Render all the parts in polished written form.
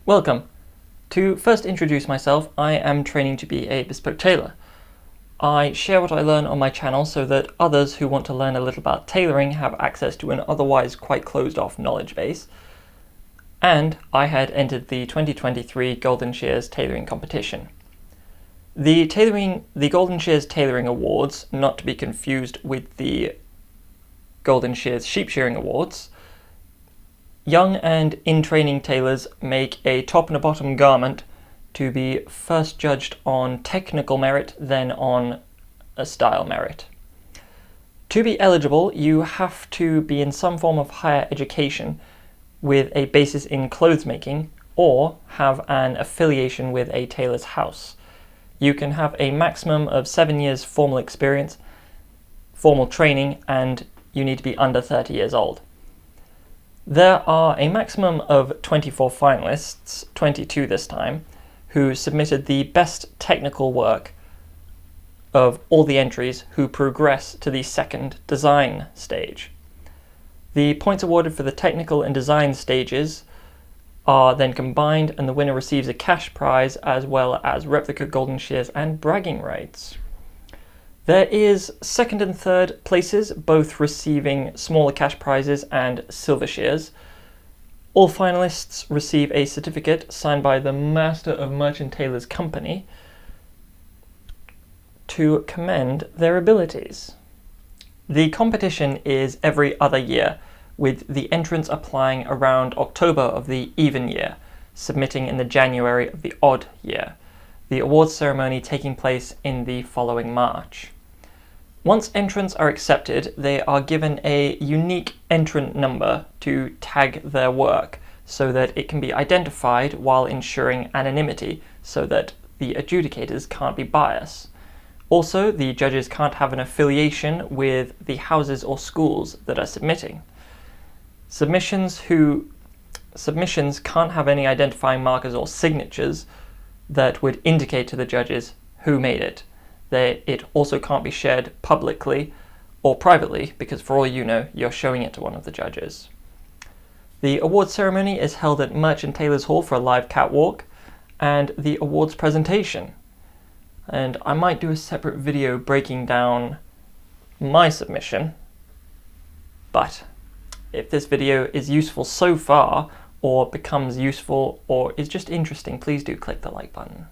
Welcome. To first introduce myself, I am training to be a bespoke tailor. I share what I learn on my channel so that others who want to learn a little about tailoring have access to an otherwise quite closed-off knowledge base. And I had entered the 2023 Golden Shears tailoring competition. The Golden Shears Tailoring Awards, not to be confused with the Golden Shears Sheep Shearing Awards. Young and in-training tailors make a top and a bottom garment to be first judged on technical merit, then on a style merit. To be eligible, you have to be in some form of higher education with a basis in clothes making or have an affiliation with a tailor's house. You can have a maximum of 7 years formal experience, formal training, and you need to be under 30 years old. There are a maximum of 24 finalists, 22 this time, who submitted the best technical work of all the entries who progress to the second design stage. The points awarded for the technical and design stages are then combined, and the winner receives a cash prize as well as replica golden shears and bragging rights. There is second and third places, both receiving smaller cash prizes and silver shears. All finalists receive a certificate signed by the Master of Merchant Tailors Company to commend their abilities. The competition is every other year, with the entrants applying around October of the even year, submitting in the January of the odd year, the awards ceremony taking place in the following March. Once entrants are accepted, they are given a unique entrant number to tag their work so that it can be identified while ensuring anonymity so that the adjudicators can't be biased. Also, the judges can't have an affiliation with the houses or schools that are submitting. Submissions can't have any identifying markers or signatures that would indicate to the judges who made it. It also can't be shared publicly or privately because for all you know, you're showing it to one of the judges. The awards ceremony is held at Merchant Tailors Hall for a live catwalk and the awards presentation. And I might do a separate video breaking down my submission, but if this video is useful so far or becomes useful or is just interesting, please do click the like button.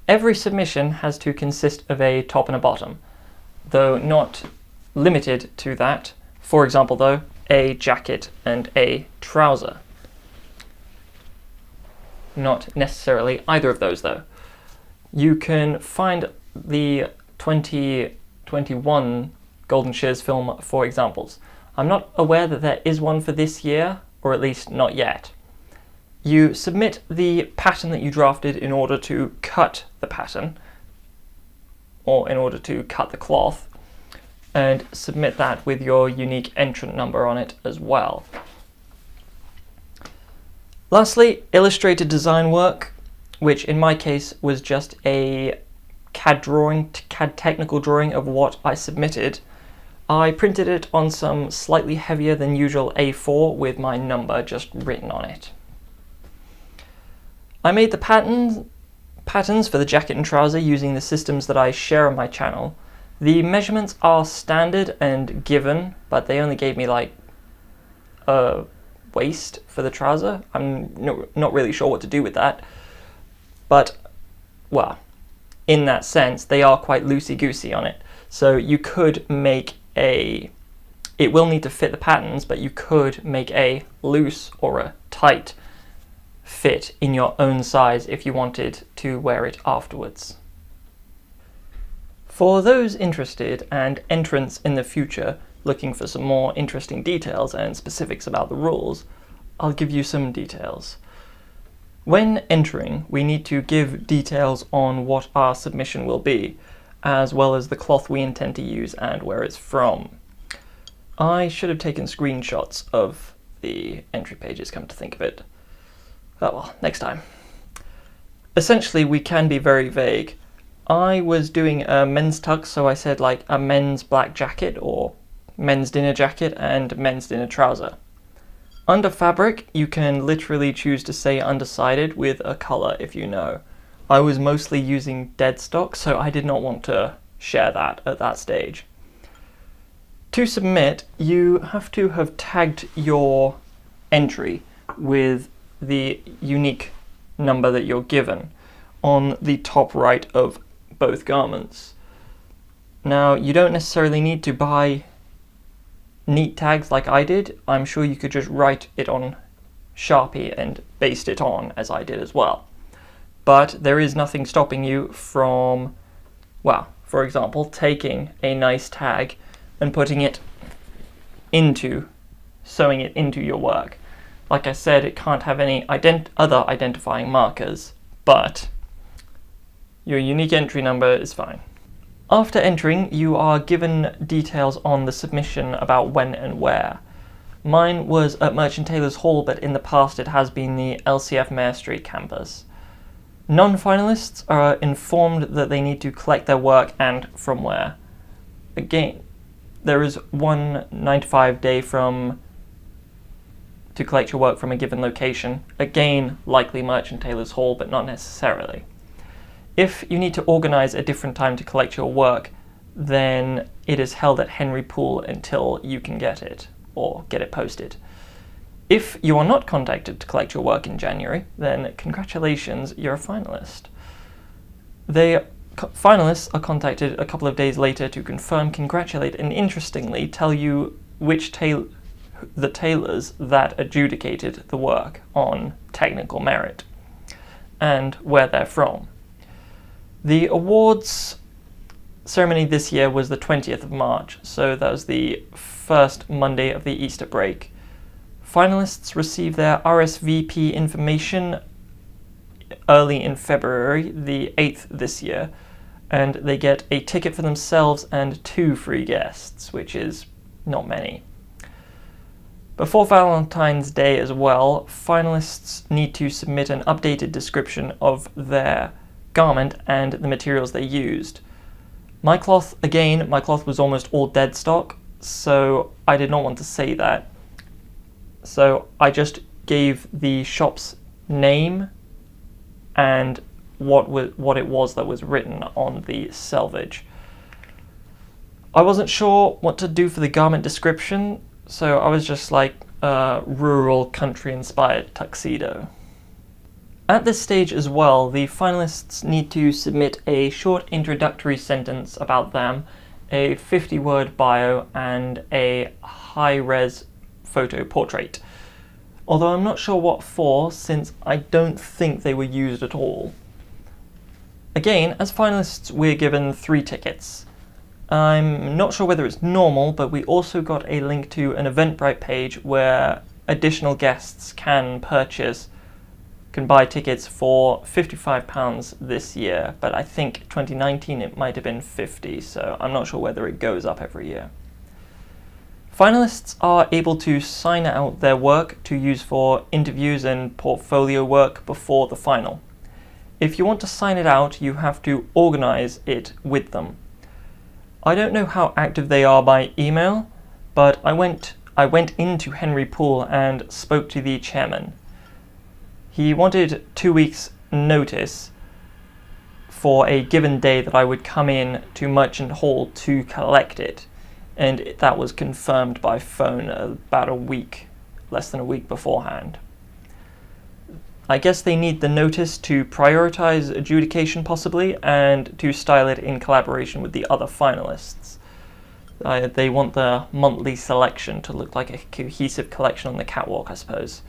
Every submission has to consist of a top and a bottom, though not limited to that. For example, though, a jacket and a trouser. Not necessarily either of those, though. You can find the 2021 Golden Shears film for examples. I'm not aware that there is one for this year, or at least not yet. You submit the pattern that you drafted in order to cut the pattern, or in order to cut the cloth, and submit that with your unique entrant number on it as well. Lastly, illustrated design work, which in my case was just a CAD technical drawing of what I submitted. I printed it on some slightly heavier than usual A4 with my number just written on it. I made the patterns for the jacket and trouser using the systems that I share on my channel. The measurements are standard and given, but they only gave me like a waist for the trouser. I'm not really sure what to do with that. But, well, in that sense, they are quite loosey-goosey on it. So you could make it will need to fit the patterns, but you could make a loose or a tight fit in your own size if you wanted to wear it afterwards. For those interested and entrants in the future looking for some more interesting details and specifics about the rules, I'll give you some details. When entering, we need to give details on what our submission will be, as well as the cloth we intend to use and where it's from. I should have taken screenshots of the entry pages, come to think of it. Oh well, next time. Essentially, we can be very vague. I was doing a men's tux, so I said like a men's black jacket or men's dinner jacket and men's dinner trouser. Under fabric, you can literally choose to say undecided with a color if you know. I was mostly using dead stock, so I did not want to share that at that stage. To submit, you have to have tagged your entry with the unique number that you're given on the top right of both garments. Now, you don't necessarily need to buy neat tags like I did. I'm sure you could just write it on Sharpie and baste it on, as I did as well. But there is nothing stopping you from, well, for example, taking a nice tag and putting it into, sewing it into your work. Like I said, it can't have any other identifying markers, but your unique entry number is fine. After entering, you are given details on the submission about when and where. Mine was at Merchant Taylors' Hall, but in the past it has been the LCF Mare Street campus. Non-finalists are informed that they need to collect their work and from where. Again, there is one 9 to 5 day to collect your work from a given location. Again, likely Merchant Taylors' Hall, but not necessarily. If you need to organise a different time to collect your work, then it is held at Henry Pool until you can get it, or get it posted. If you are not contacted to collect your work in January, then congratulations, you're a finalist. Finalists are contacted a couple of days later to confirm, congratulate, and interestingly tell you which the tailors that adjudicated the work on technical merit and where they're from. The awards ceremony this year was the 20th of March, so that was the first Monday of the Easter break. Finalists receive their RSVP information early in February, the 8th this year, and they get a ticket for themselves and 2 free guests, which is not many. Before Valentine's Day as well, finalists need to submit an updated description of their garment and the materials they used. My cloth was almost all dead stock, so I did not want to say that. So I just gave the shop's name and what it was that was written on the selvage. I wasn't sure what to do for the garment description, so I was just like a rural country-inspired tuxedo. At this stage as well, the finalists need to submit a short introductory sentence about them, a 50-word bio, and a high-res photo portrait. Although I'm not sure what for, since I don't think they were used at all. Again, as finalists, we're given 3 tickets. I'm not sure whether it's normal, but we also got a link to an Eventbrite page where additional guests can buy tickets for £55 this year, but I think 2019 it might have been 50, so I'm not sure whether it goes up every year. Finalists are able to sign out their work to use for interviews and portfolio work before the final. If you want to sign it out, you have to organise it with them. I don't know how active they are by email, but I went into Henry Pool and spoke to the chairman. He wanted 2 weeks' notice for a given day that I would come in to Merchant Hall to collect it, and that was confirmed by phone about less than a week beforehand. I guess they need the notice to prioritize adjudication possibly, and to style it in collaboration with the other finalists. They want the monthly selection to look like a cohesive collection on the catwalk, I suppose.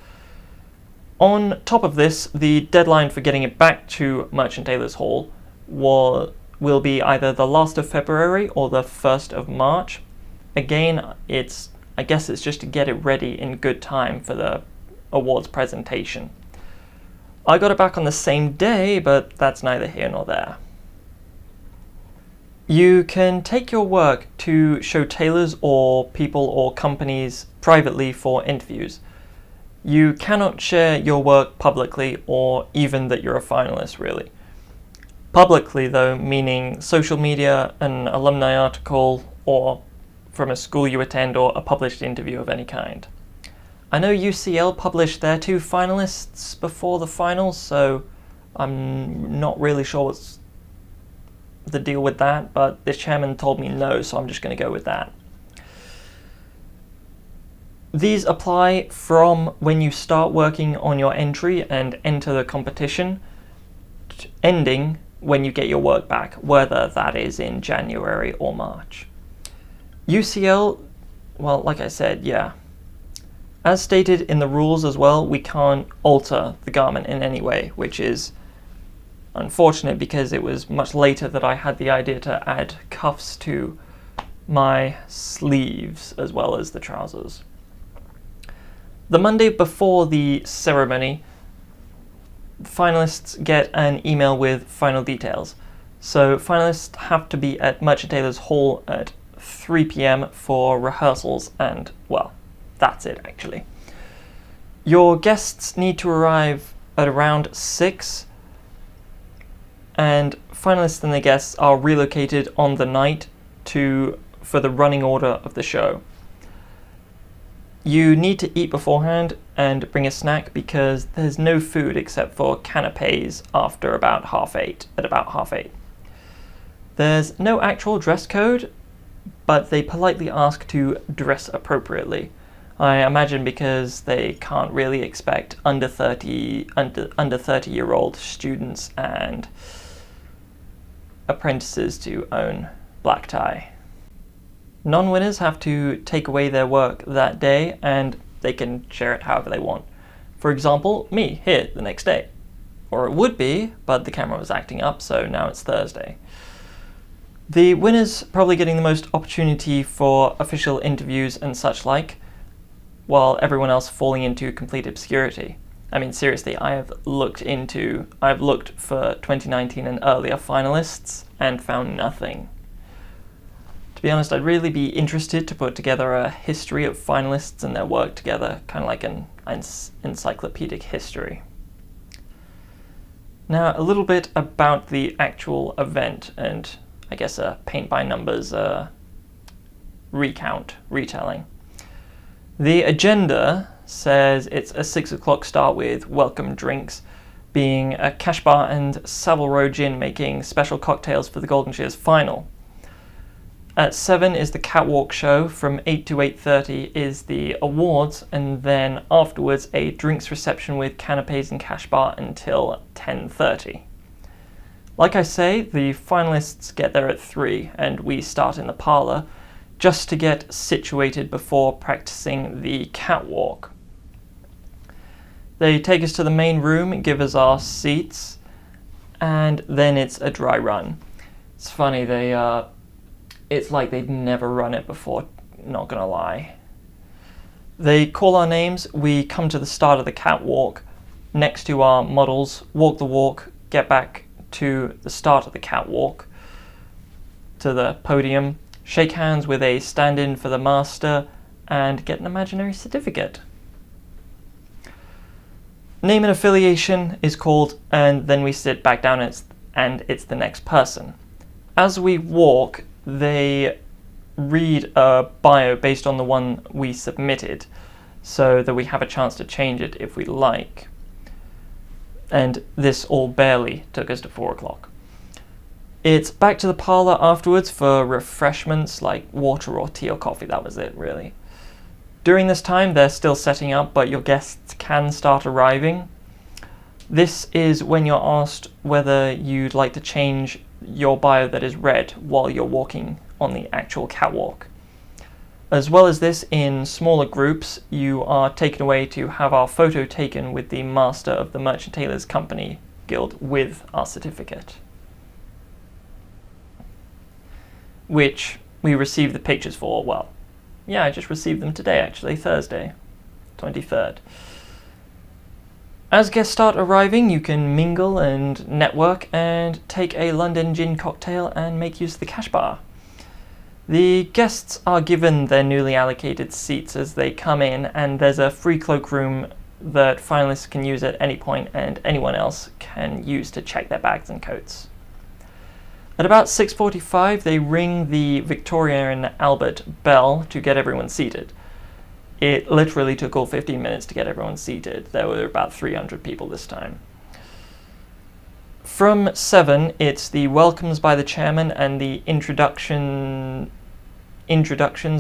On top of this, the deadline for getting it back to Merchant Taylors' Hall will be either the last of February or the 1st of March. Again, I guess it's just to get it ready in good time for the awards presentation. I got it back on the same day, but that's neither here nor there. You can take your work to show tailors or people or companies privately for interviews. You cannot share your work publicly, or even that you're a finalist, really. Publicly, though, meaning social media, an alumni article, or from a school you attend, or a published interview of any kind. I know UCL published their 2 finalists before the finals, so I'm not really sure what's the deal with that, but the chairman told me no, so I'm just going to go with that. These apply from when you start working on your entry and enter the competition, ending when you get your work back, whether that is in January or March. UCL, well, like I said, yeah. As stated in the rules as well, we can't alter the garment in any way, which is unfortunate because it was much later that I had the idea to add cuffs to my sleeves as well as the trousers. The Monday before the ceremony, finalists get an email with final details. So finalists have to be at Merchant Tailors Hall at 3 p.m. for rehearsals, and, well, that's it actually. Your guests need to arrive at around 6, and finalists and their guests are relocated on the night for the running order of the show. You need to eat beforehand and bring a snack because there's no food except for canapes at about 8:30. There's no actual dress code, but they politely ask to dress appropriately. I imagine because they can't really expect under 30-year-old students and apprentices to own black tie. Non-winners have to take away their work that day and they can share it however they want. For example, me here the next day. Or it would be, but the camera was acting up, so now it's Thursday. The winners probably getting the most opportunity for official interviews and such like, while everyone else falling into complete obscurity. I mean, seriously, I've looked for 2019 and earlier finalists and found nothing. To be honest, I'd really be interested to put together a history of finalists and their work together, kind of like an encyclopedic history. Now, a little bit about the actual event and I guess a paint by numbers retelling. The agenda says it's a 6 o'clock start with welcome drinks, being a Cash Bar and Savile Row Gin making special cocktails for the Golden Shears final. At 7 is the catwalk show, from 8 to 8:30 is the awards, and then afterwards a drinks reception with canapes and Cash Bar until 10:30. Like I say, the finalists get there at 3 and we start in the parlour just to get situated before practicing the catwalk. They take us to the main room, give us our seats, and then it's a dry run. It's funny, it's like they've never run it before, not gonna lie. They call our names, we come to the start of the catwalk, next to our models, walk the walk, get back to the start of the catwalk, to the podium, shake hands with a stand-in for the master, and get an imaginary certificate. Name and affiliation is called, and then we sit back down and it's the next person. As we walk, they read a bio based on the one we submitted, so that we have a chance to change it if we like. And this all barely took us to 4 o'clock. It's back to the parlour afterwards for refreshments like water or tea or coffee, that was it really. During this time they're still setting up, but your guests can start arriving. This is when you're asked whether you'd like to change your bio that is red while you're walking on the actual catwalk. As well as this, in smaller groups, you are taken away to have our photo taken with the master of the Merchant Tailors Company Guild with our certificate, which we received the pictures for. Well, yeah, I just received them today actually, Thursday, 23rd. As guests start arriving, you can mingle and network and take a London gin cocktail and make use of the Cash Bar. The guests are given their newly allocated seats as they come in, and there's a free cloakroom that finalists can use at any point and anyone else can use to check their bags and coats. At about 6:45 they ring the Victoria and Albert bell to get everyone seated. It literally took all 15 minutes to get everyone seated. There were about 300 people this time. From 7, it's the welcomes by the chairman and the introductions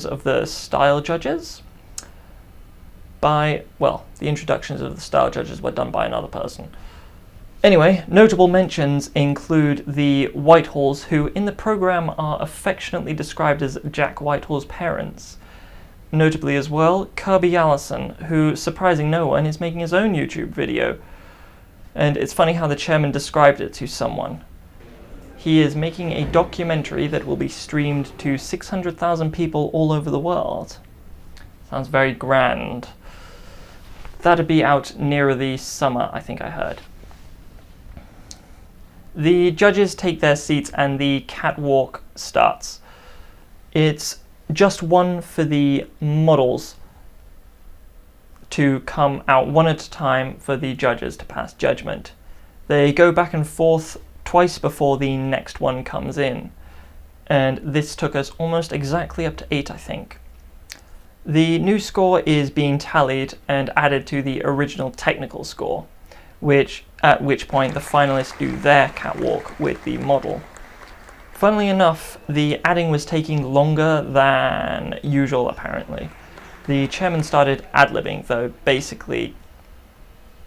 of the style judges. The introductions of the style judges were done by another person. Anyway, notable mentions include the Whitehalls, who in the program are affectionately described as Jack Whitehall's parents. Notably as well, Kirby Allison, who, surprising no one, is making his own YouTube video. And it's funny how the chairman described it to someone. He is making a documentary that will be streamed to 600,000 people all over the world. Sounds very grand. That'd be out nearer the summer, I think I heard. The judges take their seats and the catwalk starts. It's just one for the models to come out one at a time for the judges to pass judgment. They go back and forth twice before the next one comes in, and this took us almost exactly up to 8, I think. The new score is being tallied and added to the original technical score, at which point the finalists do their catwalk with the model. Funnily enough, the adding was taking longer than usual, apparently. The chairman started ad-libbing, though basically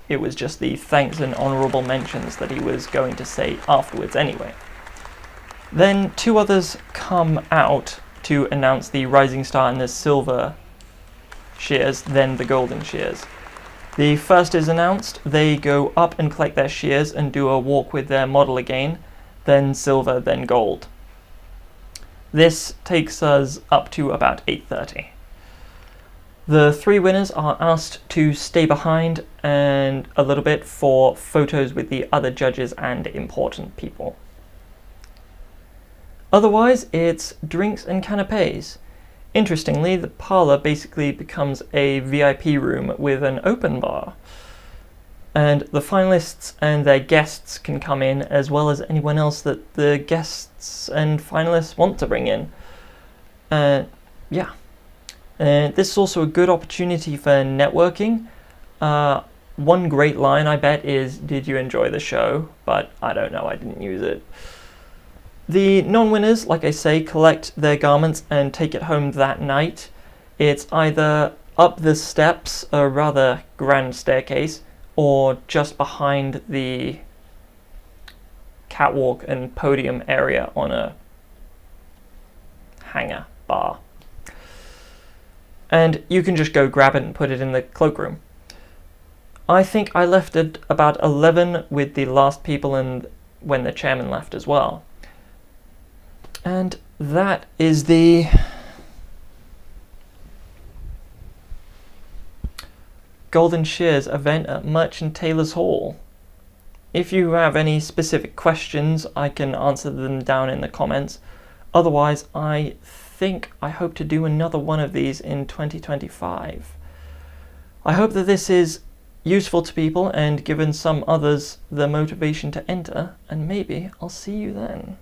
it was just the thanks and honourable mentions that he was going to say afterwards anyway. Then 2 others come out to announce the Rising Star and the Silver Shears, then the Golden Shears. The first is announced, they go up and collect their shears and do a walk with their model again, then silver, then gold. This takes us up to about 8:30. The 3 winners are asked to stay behind and a little bit for photos with the other judges and important people. Otherwise, it's drinks and canapes. Interestingly, the parlour basically becomes a VIP room with an open bar. And the finalists and their guests can come in, as well as anyone else that the guests and finalists want to bring in. This is also a good opportunity for networking. One great line, I bet, is, "Did you enjoy the show?" But I don't know, I didn't use it. The non-winners, like I say, collect their garments and take it home that night. It's either up the steps, a rather grand staircase, or just behind the catwalk and podium area on a hanger bar. And you can just go grab it and put it in the cloakroom. I think I left at about 11 with the last people and when the chairman left as well. And that is the Golden Shears event at Merchant Taylor's Hall. If you have any specific questions, I can answer them down in the comments. Otherwise, I hope to do another one of these in 2025. I hope that this is useful to people and given some others the motivation to enter, and maybe I'll see you then.